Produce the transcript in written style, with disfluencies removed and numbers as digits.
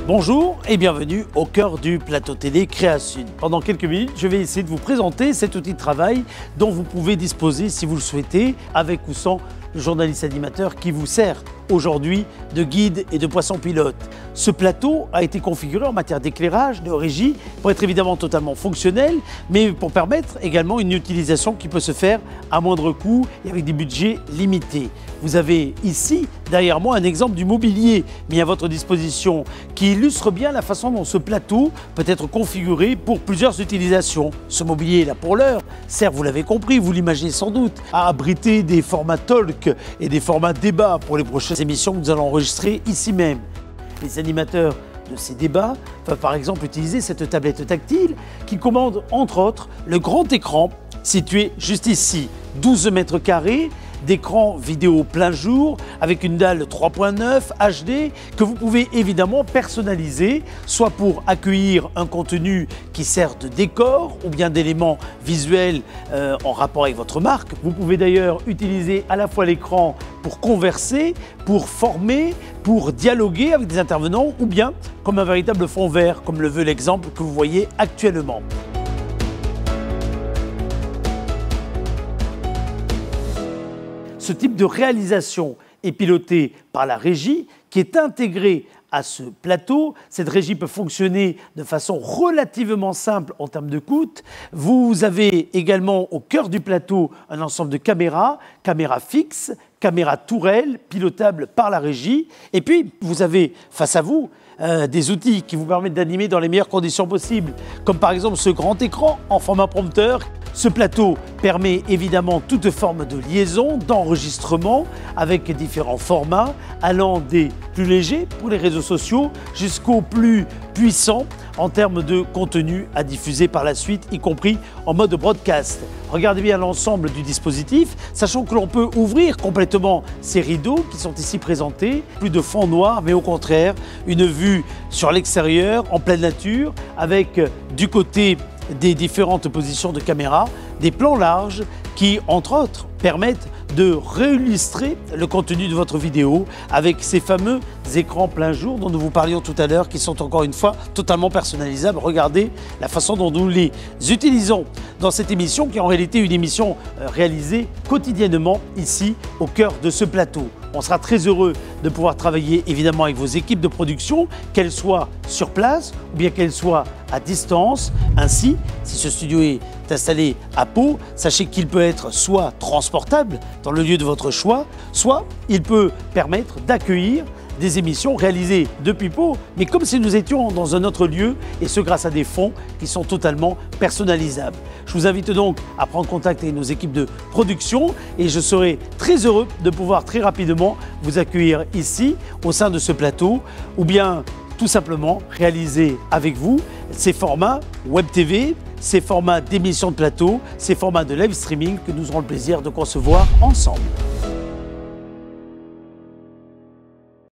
Bonjour et bienvenue au cœur du plateau télé Créasud. Pendant quelques minutes, je vais essayer de vous présenter cet outil de travail dont vous pouvez disposer si vous le souhaitez, avec ou sans le journaliste animateur qui vous sert aujourd'hui de guide et de poisson pilote. Ce plateau a été configuré en matière d'éclairage, de régie, pour être évidemment totalement fonctionnel, mais pour permettre également une utilisation qui peut se faire à moindre coût et avec des budgets limités. Vous avez ici, derrière moi, un exemple du mobilier mis à votre disposition qui illustre bien la façon dont ce plateau peut être configuré pour plusieurs utilisations. Ce mobilier là pour l'heure sert, vous l'avez compris, vous l'imaginez sans doute, à abriter des formats talk et des formats débat pour les prochaines émissions que nous allons enregistrer ici même. Les animateurs de ces débats peuvent par exemple utiliser cette tablette tactile qui commande entre autres le grand écran situé juste ici, 12 mètres carrés, d'écran vidéo plein jour avec une dalle 3.9 HD que vous pouvez évidemment personnaliser, soit pour accueillir un contenu qui sert de décor ou bien d'éléments visuels en rapport avec votre marque. Vous pouvez d'ailleurs utiliser à la fois l'écran pour converser, pour former, pour dialoguer avec des intervenants ou bien comme un véritable fond vert, comme le veut l'exemple que vous voyez actuellement. Ce type de réalisation est piloté par la régie qui est intégrée à ce plateau. Cette régie peut fonctionner de façon relativement simple en termes de coût. Vous avez également au cœur du plateau un ensemble de caméras fixes, caméras tourelles, pilotables par la régie. Et puis, vous avez face à vous des outils qui vous permettent d'animer dans les meilleures conditions possibles, comme par exemple ce grand écran en format prompteur. Ce plateau permet évidemment toute forme de liaison, d'enregistrement avec différents formats, allant des plus légers pour les réseaux sociaux jusqu'aux plus puissants en termes de contenu à diffuser par la suite, y compris en mode broadcast. Regardez bien l'ensemble du dispositif, sachant que l'on peut ouvrir complètement ces rideaux qui sont ici présentés, plus de fond noir, mais au contraire, une vue sur l'extérieur, en pleine nature, avec du côté des différentes positions de caméra, des plans larges qui, entre autres, permettent de réillustrer le contenu de votre vidéo avec ces fameux écrans plein jour dont nous vous parlions tout à l'heure, qui sont encore une fois totalement personnalisables. Regardez la façon dont nous les utilisons dans cette émission, qui est en réalité une émission réalisée quotidiennement ici au cœur de ce plateau. On sera très heureux de pouvoir travailler évidemment avec vos équipes de production, qu'elles soient sur place ou bien qu'elles soient à distance. Ainsi, si ce studio est installé à Pau, sachez qu'il peut être soit transportable dans le lieu de votre choix, soit il peut permettre d'accueillir des émissions réalisées depuis Pau, mais comme si nous étions dans un autre lieu, et ce grâce à des fonds qui sont totalement personnalisables. Je vous invite donc à prendre contact avec nos équipes de production et je serai très heureux de pouvoir très rapidement vous accueillir ici au sein de ce plateau ou bien tout simplement réaliser avec vous ces formats Web TV, ces formats d'émissions de plateau, ces formats de live streaming que nous aurons le plaisir de concevoir ensemble.